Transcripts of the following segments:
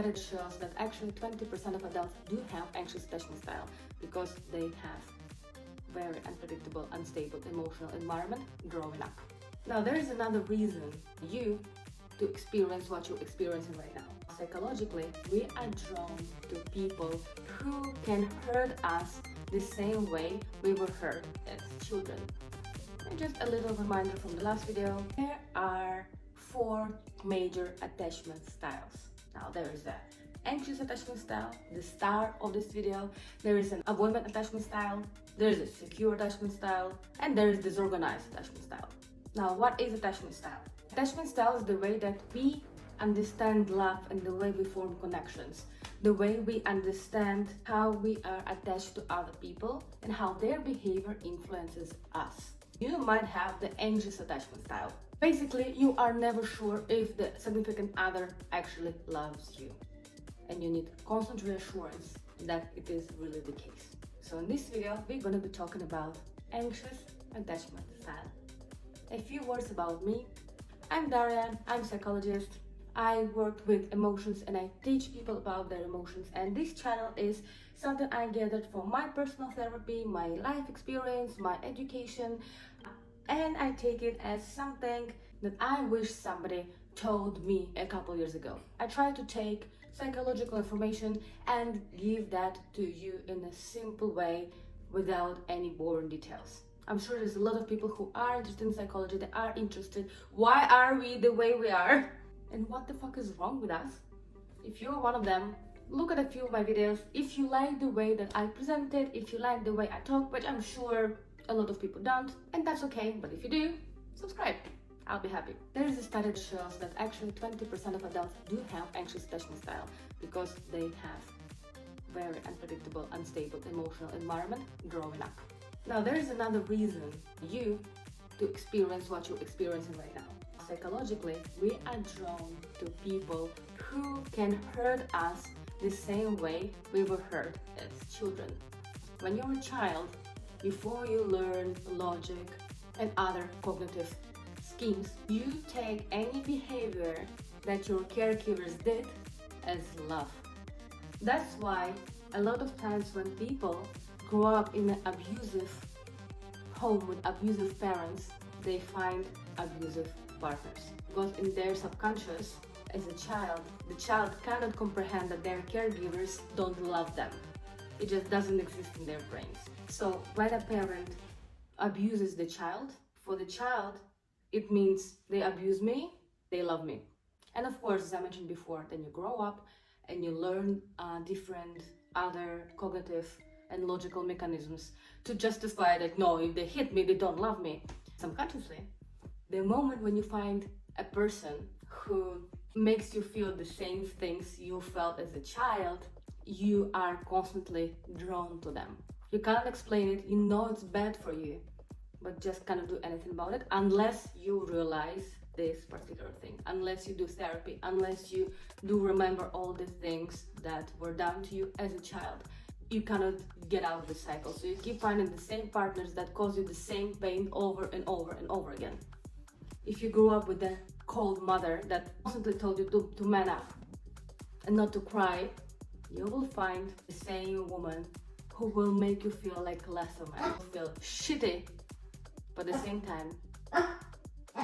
study shows that actually 20% of adults do have anxious attachment style because they have very unpredictable, unstable emotional environment growing up. Now, there is another reason you to experience what you're experiencing right now. Psychologically, we are drawn to people who can hurt us the same way we were hurt as children. And just a little reminder from the last video, there are 4 major attachment styles. Now, there is the anxious attachment style, the star of this video. There is an avoidant attachment style, there is a secure attachment style, and there is disorganized attachment style. Now, what is attachment style? Attachment style is the way that we understand love and the way we form connections, the way we understand how we are attached to other people and how their behavior influences us. You might have the anxious attachment style. Basically, you are never sure if the significant other actually loves you, and you need constant reassurance that it is really the case. So in this video, we're going to be talking about anxious attachment style. A few words about me. I'm Darian, I'm a psychologist. I work with emotions and I teach people about their emotions, and this channel is something I gathered from my personal therapy, my life experience, my education, and I take it as something that I wish somebody told me a couple years ago. I try to take psychological information and give that to you in a simple way without any boring details. I'm sure there's a lot of people who are interested in psychology, that are interested. Why are we the way we are? And what the fuck is wrong with us? If you're one of them, look at a few of my videos. If you like the way that I present it, if you like the way I talk, which I'm sure a lot of people don't, and that's okay, but if you do, subscribe. I'll be happy. There is a study that shows that actually 20% of adults do have anxious attachment style because they have very unpredictable, unstable emotional environment growing up. Now, there is another reason you to experience what you're experiencing right now. Psychologically, we are drawn to people who can hurt us the same way we were hurt as children. When you're a child, before you learn logic and other cognitive schemes, you take any behavior that your caregivers did as love. That's why a lot of times when people grow up in an abusive home with abusive parents, they find abusive partners. Because in their subconscious, as a child, the child cannot comprehend that their caregivers don't love them. It just doesn't exist in their brains. So when a parent abuses the child, for the child, it means they abuse me, they love me. And of course, as I mentioned before, then you grow up and you learn different other cognitive and logical mechanisms to justify that no, if they hit me, they don't love me. Subconsciously, the moment when you find a person who makes you feel the same things you felt as a child, you are constantly drawn to them. You can't explain it, you know it's bad for you, but just cannot do anything about it unless you realize this particular thing, unless you do therapy, unless you do remember all the things that were done to you as a child. You cannot get out of the cycle. So you keep finding the same partners that cause you the same pain over and over and over again. If you grew up with a cold mother that constantly told you to man up and not to cry, you will find the same woman who will make you feel like less of a man. You will feel shitty, but at the same time,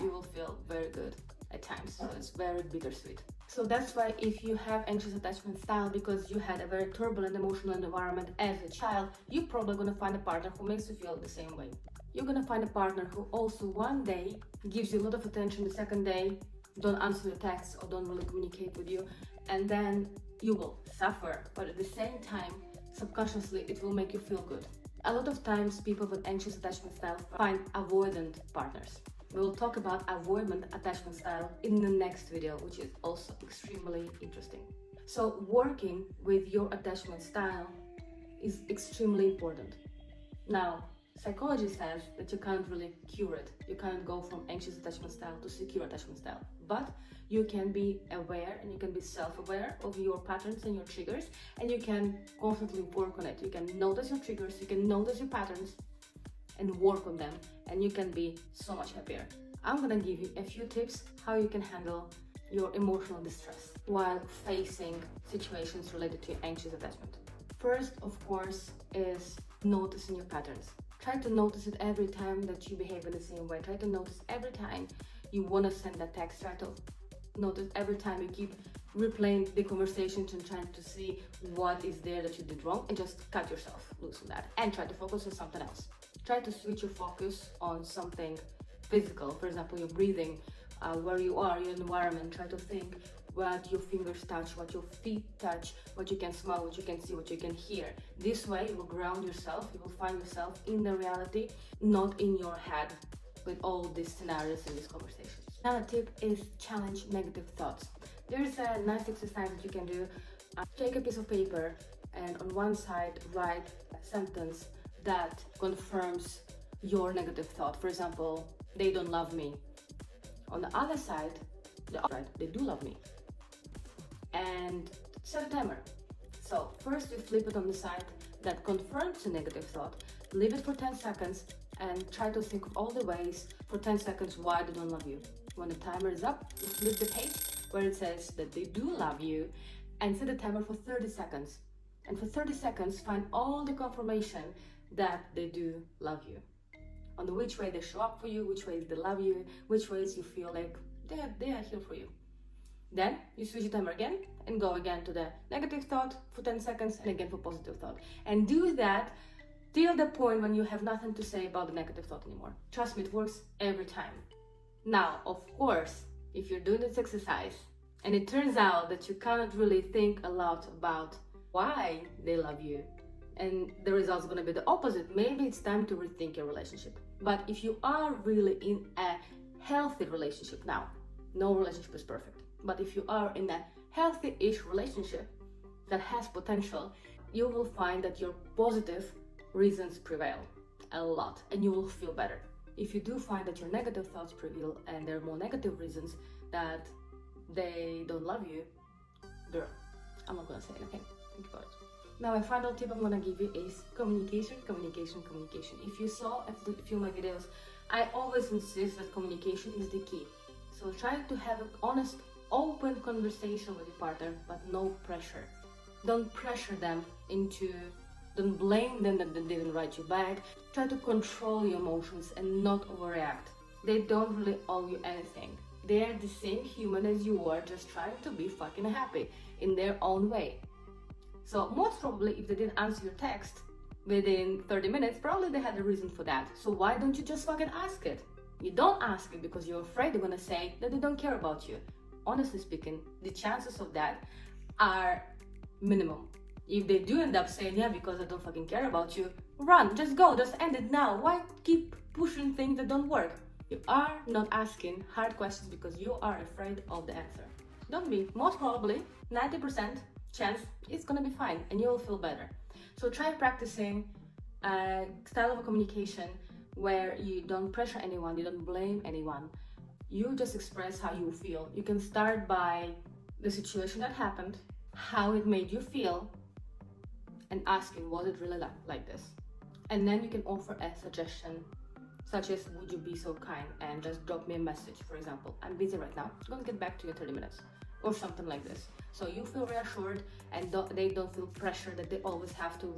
you will feel very good at times. So it's very bittersweet. So that's why if you have anxious attachment style because you had a very turbulent emotional environment as a child, you're probably gonna find a partner who makes you feel the same way. You're gonna find a partner who also one day gives you a lot of attention, the second day don't answer your texts or don't really communicate with you, and then you will suffer, but at the same time, subconsciously it will make you feel good. A lot of times people with anxious attachment style find avoidant partners. We will talk about avoidant attachment style in the next video, which is also extremely interesting. So working with your attachment style is extremely important. Now, psychology says that you can't really cure it. You can't go from anxious attachment style to secure attachment style, but you can be aware and you can be self-aware of your patterns and your triggers, and you can constantly work on it. You can notice your triggers, you can notice your patterns and work on them, and you can be so much happier. I'm gonna give you a few tips how you can handle your emotional distress. while facing situations related to anxious attachment. First, of course, is noticing your patterns. Try to notice it every time that you behave in the same way. Try to notice every time you want to send that text. Try to notice every time you keep replaying the conversations and trying to see what is there that you did wrong, and just cut yourself loose from that and try to focus on something else. Try to switch your focus on something physical, for example, your breathing, where you are, your environment. Try to think what your fingers touch, what your feet touch, what you can smell, what you can see, what you can hear. This way you will ground yourself, you will find yourself in the reality, not in your head with all these scenarios and these conversations. Another tip is challenge negative thoughts. There's a nice exercise that you can do. Take a piece of paper and on one side write a sentence that confirms your negative thought. For example, they don't love me. On the other side, they do love me. And set a timer. So first you flip it on the side that confirms the negative thought. Leave it for 10 seconds and try to think of all the ways for 10 seconds why they don't love you. When the timer is up, you flip the page where it says that they do love you and set a timer for 30 seconds. And for 30 seconds, find all the confirmation that they do love you. On the which way they show up for you, which ways they love you, which ways you feel like they are here for you. Then you switch the timer again and go again to the negative thought for 10 seconds and again for positive thought. And do that till the point when you have nothing to say about the negative thought anymore. Trust me, it works every time. Now, of course, if you're doing this exercise and it turns out that you cannot really think a lot about why they love you, and the result's going to be the opposite, maybe it's time to rethink your relationship. But if you are really in a healthy relationship now, no relationship is perfect, but if you are in a healthy-ish relationship that has potential, you will find that your positive reasons prevail a lot and you will feel better. If you do find that your negative thoughts prevail and there are more negative reasons that they don't love you, girl, I'm not gonna say anything. Think about it. Now, a final tip I'm gonna give you is communication, communication, communication. If you saw a few of my videos, I always insist that communication is the key. So try to have an honest, open conversation with your partner, but no pressure. Don't pressure them into, don't blame them that they didn't write you back. Try to control your emotions and not overreact. They don't really owe you anything. They're the same human as you are, just trying to be fucking happy in their own way. So most probably if they didn't answer your text within 30 minutes, probably they had a reason for that. So why don't you just fucking ask it? You don't ask it because you're afraid they're gonna say that they don't care about you. Honestly speaking, the chances of that are minimum. If they do end up saying, yeah, because I don't fucking care about you, run, just go, just end it now. Why keep pushing things that don't work? You are not asking hard questions because you are afraid of the answer. Don't be. Most probably, 90% chance it's gonna be fine and you'll feel better. So try practicing a style of communication where you don't pressure anyone, you don't blame anyone. You just express how you feel. You can start by the situation that happened, how it made you feel, and asking, was it really like this? And then you can offer a suggestion, such as, would you be so kind and just drop me a message, for example. I'm busy right now, I'm gonna get back to you in 30 minutes, or something like this. So you feel reassured and they don't feel pressure that they always have to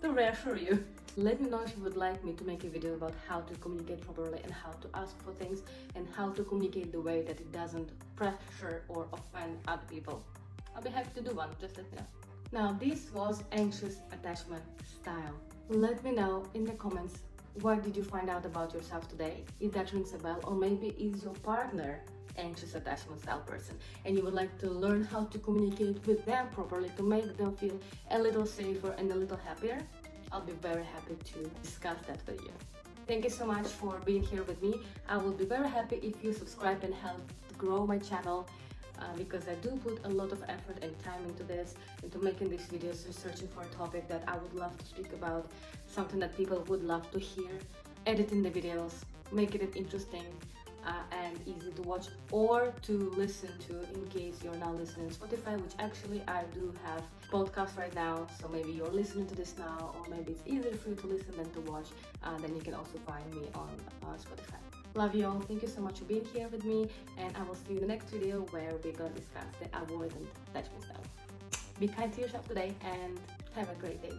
reassure you. Let me know if you would like me to make a video about how to communicate properly and how to ask for things and how to communicate the way that it doesn't pressure or offend other people. I'll be happy to do one, just let me know. Now, this was anxious attachment style. Let me know in the comments, what did you find out about yourself today? If that rings a bell, or maybe is your partner anxious attachment style person and you would like to learn how to communicate with them properly to make them feel a little safer and a little happier. I'll be very happy to discuss that with you. Thank you so much for being here with me. I will be very happy if you subscribe and help grow my channel because I do put a lot of effort and time into this, into making these videos, researching for a topic that I would love to speak about, something that people would love to hear, editing the videos, making it interesting and easy to watch or to listen to in case you're now listening on Spotify, which actually I do have podcasts right now, so maybe you're listening to this now, or maybe it's easier for you to listen than to watch, then you can also find me on Spotify. Love you all. Thank you so much for being here with me, and I will see you in the next video where we're gonna discuss the avoidant attachment style. Be kind to yourself today and have a great day.